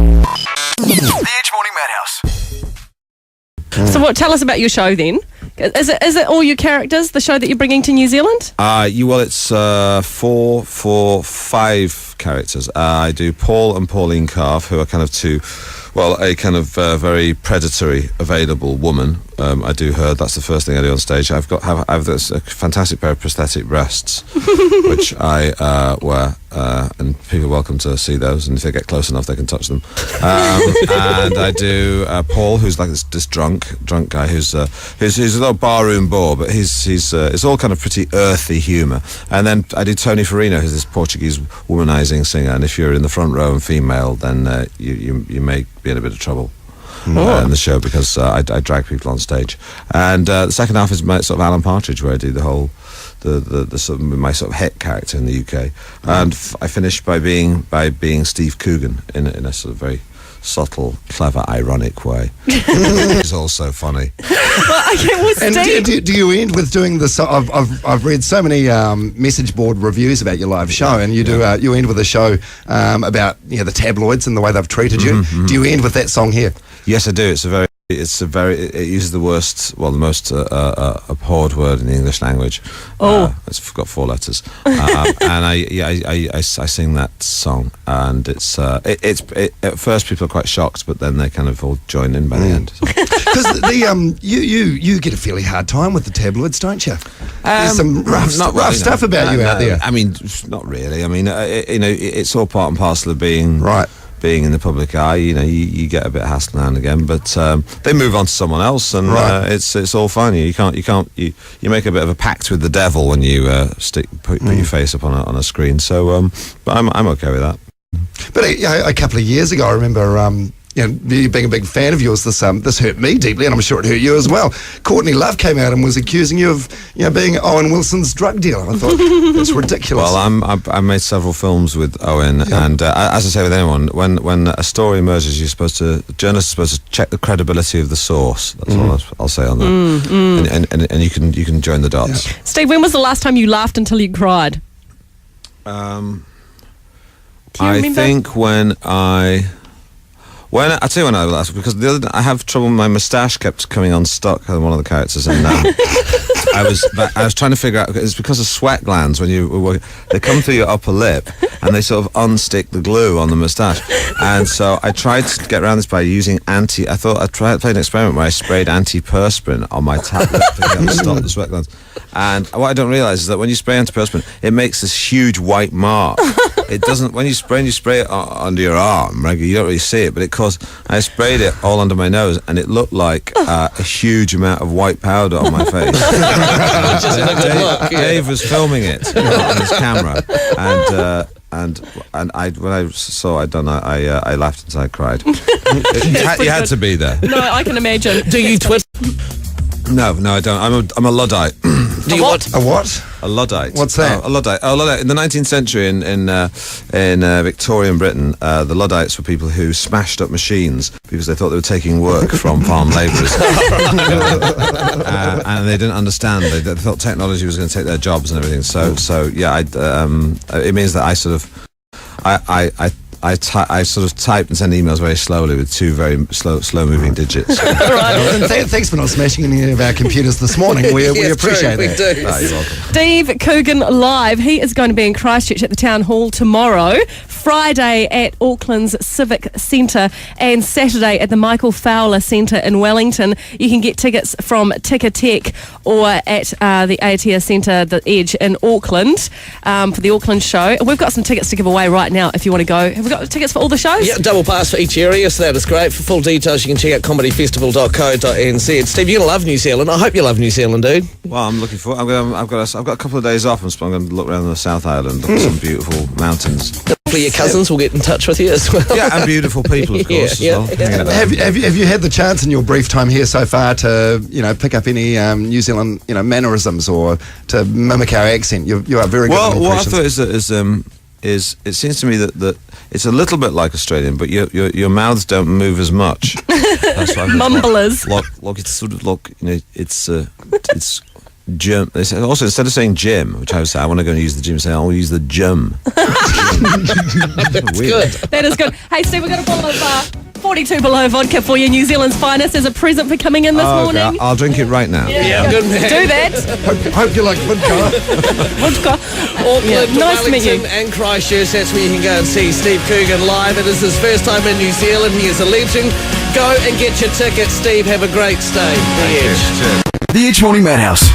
The Edge Morning Madhouse. So tell us about your show then. Is it all your characters, the show that you're bringing to New Zealand? It's 5 characters. I do Paul and Pauline Carve, who are kind of a kind of very predatory, available woman. I do her. That's the first thing I do on stage. I've this a fantastic pair of prosthetic breasts, which I wear, and people are welcome to see those. And if they get close enough, they can touch them. And I do Paul, who's like this drunk guy who's a little barroom bore, but it's all kind of pretty earthy humour. And then I do Tony Farina, who's this Portuguese womanising singer. And if you're in the front row and female, then you may be in a bit of trouble in the show, because I drag people on stage. And the second half is my sort of Alan Partridge, where I do the whole the sort of my sort of hit character in the UK. And I finish by being Steve Coogan in a sort of very subtle, clever, ironic way. It's also funny. And do you end with doing this? I've read so many message board reviews about your live show, and you end with a show about the tabloids and the way they've treated you. Mm-hmm. Do you end with that song here? Yes, I do. It uses the most abhorred word in the English language. It's got 4 letters, and I sing that song, and it's at first people are quite shocked, but then they kind of all join in by the end. Because you get a fairly hard time with the tabloids, don't you? There's some rough stuff about you out there. I mean, not really. I mean, it's all part and parcel of being right. Being in the public eye. You get a bit of hassle now and again, but they move on to someone else, and it's all fine. You make a bit of a pact with the devil when you put your face up on a screen. So, but I'm okay with that. But a couple of years ago, I remember being a big fan of yours. This hurt me deeply, and I'm sure it hurt you as well. Courtney Love came out and was accusing you of being Owen Wilson's drug dealer. I thought it's ridiculous. Well, I made several films with Owen, and as I say with anyone, when a story emerges, journalists are supposed to check the credibility of the source. That's all I'll say on that. And you can join the dots. Yeah. Steve, when was the last time you laughed until you cried? I think when I tell you when I laughed, because the other day I have trouble. My moustache kept coming unstuck on one of the characters, and I was trying to figure out. It's because of sweat glands when they come through your upper lip, and they sort of unstick the glue on the moustache. And so I tried to get around this by using I thought I'd played an experiment where I sprayed antiperspirant on my tablet to stop the sweat glands. And what I don't realise is that when you spray antiperspirant, it makes this huge white mark. It doesn't. When you spray it under your arm, you don't really see it, but I sprayed it all under my nose, and it looked like a huge amount of white powder on my face. Dave was filming it on his camera, and when I saw I'd done that, I laughed until I cried. You had to be there. No, I can imagine. Do you twist? No, I don't. I'm a Luddite. Do you what? A what? A Luddite. What's that? A Luddite. In the 19th century in Victorian Britain, the Luddites were people who smashed up machines because they thought they were taking work from farm labourers. And they didn't understand. They thought technology was going to take their jobs and everything. So yeah, it means that I sort of I sort of type and send emails very slowly with 2 very slow-moving digits. Thanks for not smashing any of our computers this morning. We appreciate it. We do. You're welcome. Steve Coogan live. He is going to be in Christchurch at the Town Hall tomorrow, Friday at Auckland's Civic Centre, and Saturday at the Michael Fowler Centre in Wellington. You can get tickets from Ticketek or at the ATS Centre, The Edge in Auckland, for the Auckland show. We've got some tickets to give away right now if you want to go. Have we got tickets for all the shows? Yeah, double pass for each area, so that is great. For full details, you can check out comedyfestival.co.nz. Steve, you're going to love New Zealand. I hope you love New Zealand, dude. Well, I'm looking forward. I've got a couple of days off, and so I'm going to look around the South Island, look at some beautiful mountains. Hopefully your cousins will get in touch with you as well. Yeah, and beautiful people, of course, as well. Yeah. Have you had the chance in your brief time here so far to pick up any New Zealand mannerisms or to mimic our accent? You are very good at what I thought is it seems to me that it's a little bit like Australian, but your mouths don't move as much. That's why Mumblers. Look, it's sort of it's gym. They say, also, instead of saying gym, which I would say, I want to go and use the gym, say, I'll use the gym. That's good. That is good. Hey, Steve, we've got a bottle of 42 Below vodka for you, New Zealand's finest, as a present for coming in this morning. Okay, I'll drink it right now. Yeah, good man. Do that. Hope you like vodka. Vodka. Auckland, Nice to meet Wellington you. and Christchurch. That's where you can go and see Steve Coogan live. It is his first time in New Zealand. He is a legend. Go and get your tickets, Steve. Have a great stay. The Edge. The Edge Morning Madhouse.